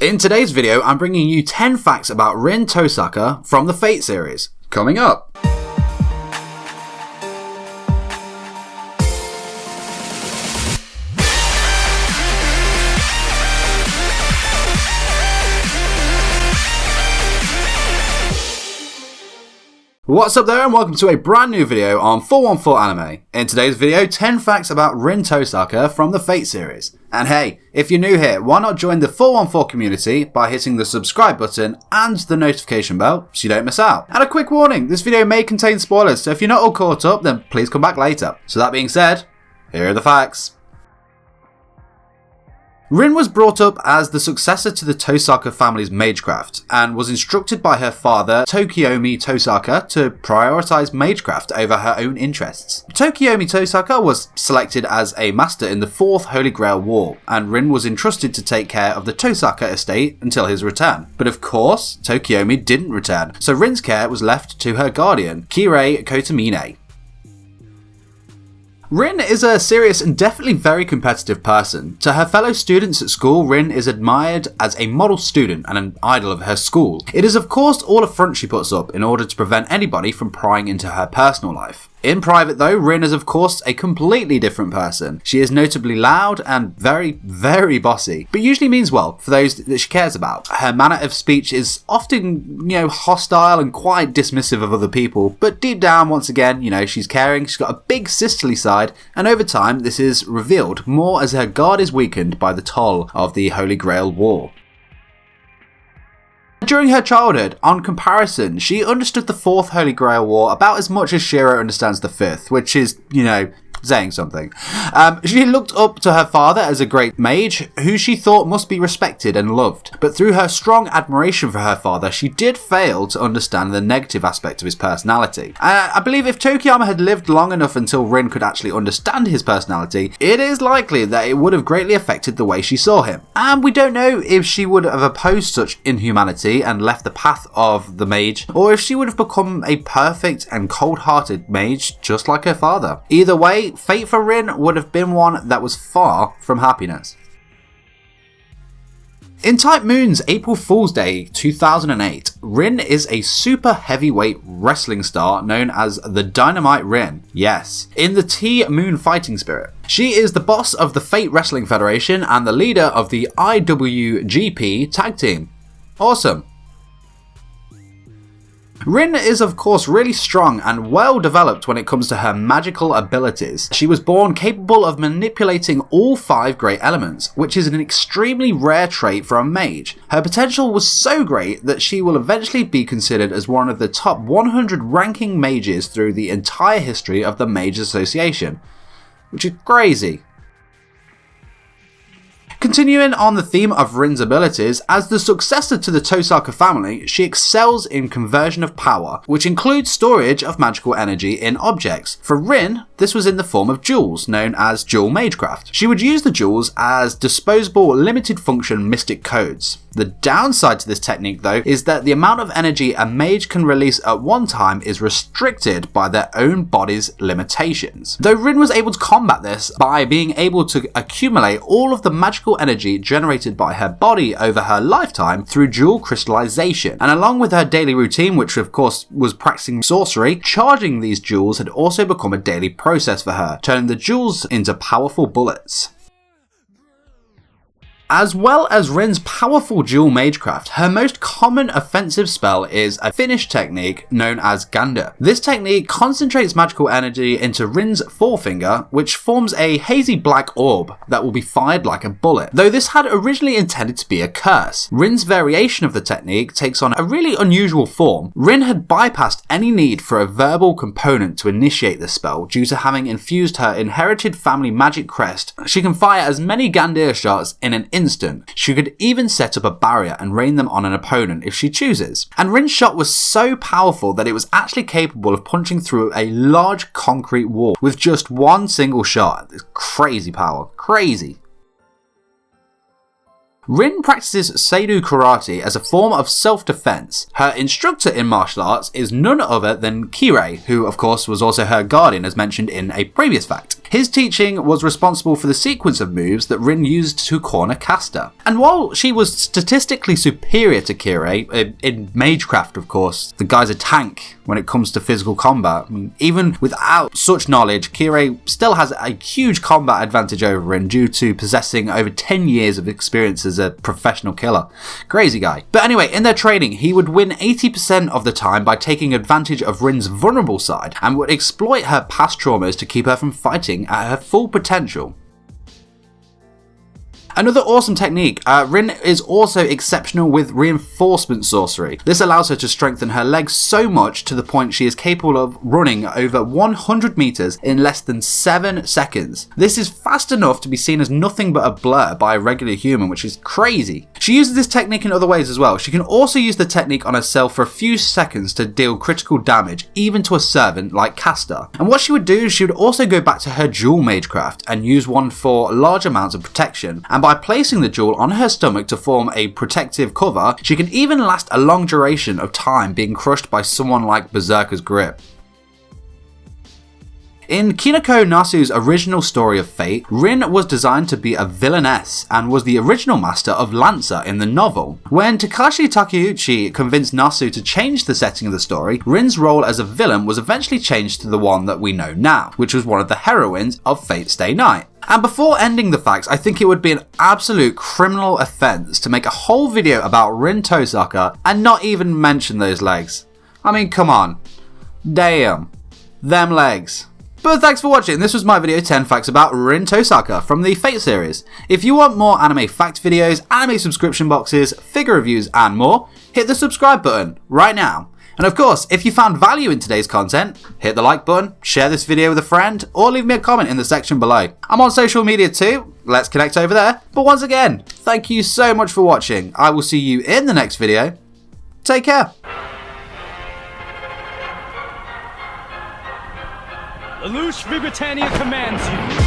In today's video, I'm bringing you 10 facts about Rin Tohsaka from the Fate series. Coming up. What's up there and welcome to a brand new video on 414 Anime. In today's video, 10 facts about Rin Tohsaka from the Fate series. And hey, if you're new here, why not join the 414 community by hitting the subscribe button and the notification bell so you don't miss out. And a quick warning, this video may contain spoilers, so if you're not all caught up, then please come back later. So that being said, here are the facts. Rin was brought up as the successor to the Tohsaka family's magecraft, and was instructed by her father, Tokiomi Tohsaka, to prioritise magecraft over her own interests. Tokiomi Tohsaka was selected as a master in the 4th Holy Grail War, and Rin was entrusted to take care of the Tohsaka estate until his return. But of course, Tokiomi didn't return, so Rin's care was left to her guardian, Kirei Kotomine. Rin is a serious and definitely very competitive person. To her fellow students at school, Rin is admired as a model student and an idol of her school. It is of course all a front she puts up in order to prevent anybody from prying into her personal life. In private though, Rin is of course a completely different person. She is notably loud and very, very bossy, but usually means well for those that she cares about. Her manner of speech is often, hostile and quite dismissive of other people, but deep down, once again, she's caring, she's got a big sisterly side, and over time this is revealed more as her guard is weakened by the toll of the Holy Grail War. During her childhood, on comparison, she understood the 4th Holy Grail War about as much as Shiro understands the 5th, which is, saying something. She looked up to her father as a great mage, who she thought must be respected and loved. But through her strong admiration for her father, she did fail to understand the negative aspect of his personality. I believe if Tokiyama had lived long enough until Rin could actually understand his personality, it is likely that it would have greatly affected the way she saw him. And we don't know if she would have opposed such inhumanity and left the path of the mage, or if she would have become a perfect and cold-hearted mage just like her father. Either way, fate for Rin would have been one that was far from happiness. In Type Moon's April Fool's Day 2008, Rin is a super heavyweight wrestling star known as the Dynamite Rin. Yes, in the T-Moon fighting spirit. She is the boss of the Fate Wrestling Federation and the leader of the IWGP tag team. Awesome. Rin is of course really strong and well developed when it comes to her magical abilities. She was born capable of manipulating all 5 great elements, which is an extremely rare trait for a mage. Her potential was so great that she will eventually be considered as one of the top 100 ranking mages through the entire history of the Mage Association, which is crazy. Continuing on the theme of Rin's abilities, as the successor to the Tohsaka family, she excels in conversion of power, which includes storage of magical energy in objects. For Rin, this was in the form of jewels, known as dual magecraft. She would use the jewels as disposable limited function mystic codes. The downside to this technique though is that the amount of energy a mage can release at one time is restricted by their own body's limitations. Though Rin was able to combat this by being able to accumulate all of the magical energy generated by her body over her lifetime through jewel crystallization, and along with her daily routine, which of course was practicing sorcery, charging these jewels had also become a daily process for her, turning the jewels into powerful bullets. As well as Rin's powerful dual magecraft, her most common offensive spell is a finish technique known as Gander. This technique concentrates magical energy into Rin's forefinger, which forms a hazy black orb that will be fired like a bullet. Though this had originally intended to be a curse, Rin's variation of the technique takes on a really unusual form. Rin had bypassed any need for a verbal component to initiate the spell due to having infused her inherited family magic crest. She can fire as many Gander shots in an instant. She could even set up a barrier and rain them on an opponent if she chooses. And Rin's shot was so powerful that it was actually capable of punching through a large concrete wall with just one single shot. It's crazy power. Crazy. Rin practices Seido Karate as a form of self-defense. Her instructor in martial arts is none other than Kirei, who of course was also her guardian as mentioned in a previous fact. His teaching was responsible for the sequence of moves that Rin used to corner Caster. And while she was statistically superior to Kirei, in Magecraft of course, the guy's a tank when it comes to physical combat. I mean, even without such knowledge, Kirei still has a huge combat advantage over Rin due to possessing over 10 years of experience as a professional killer. Crazy guy. But anyway, in their training, he would win 80% of the time by taking advantage of Rin's vulnerable side and would exploit her past traumas to keep her from fighting at her full potential. Another awesome technique, Rin is also exceptional with reinforcement sorcery. This allows her to strengthen her legs so much to the point she is capable of running over 100 meters in less than 7 seconds. This is fast enough to be seen as nothing but a blur by a regular human, which is crazy. She uses this technique in other ways as well. She can also use the technique on herself for a few seconds to deal critical damage, even to a servant like Caster. And what she would do is she would also go back to her dual magecraft and use one for large amounts of protection, and by placing the jewel on her stomach to form a protective cover, she can even last a long duration of time being crushed by someone like Berserker's grip. In Kinoko Nasu's original story of Fate, Rin was designed to be a villainess and was the original master of Lancer in the novel. When Takashi Takeuchi convinced Nasu to change the setting of the story, Rin's role as a villain was eventually changed to the one that we know now, which was one of the heroines of Fate Stay Night. And before ending the facts, I think it would be an absolute criminal offence to make a whole video about Rin Tohsaka and not even mention those legs. I mean, come on. Damn. Them legs. But thanks for watching. This was my video 10 facts about Rin Tohsaka from the Fate series. If you want more anime fact videos, anime subscription boxes, figure reviews and more, hit the subscribe button right now. And of course, if you found value in today's content, hit the like button, share this video with a friend, or leave me a comment in the section below. I'm on social media too, let's connect over there. But once again, thank you so much for watching. I will see you in the next video. Take care. Lelouch Britannia commands you.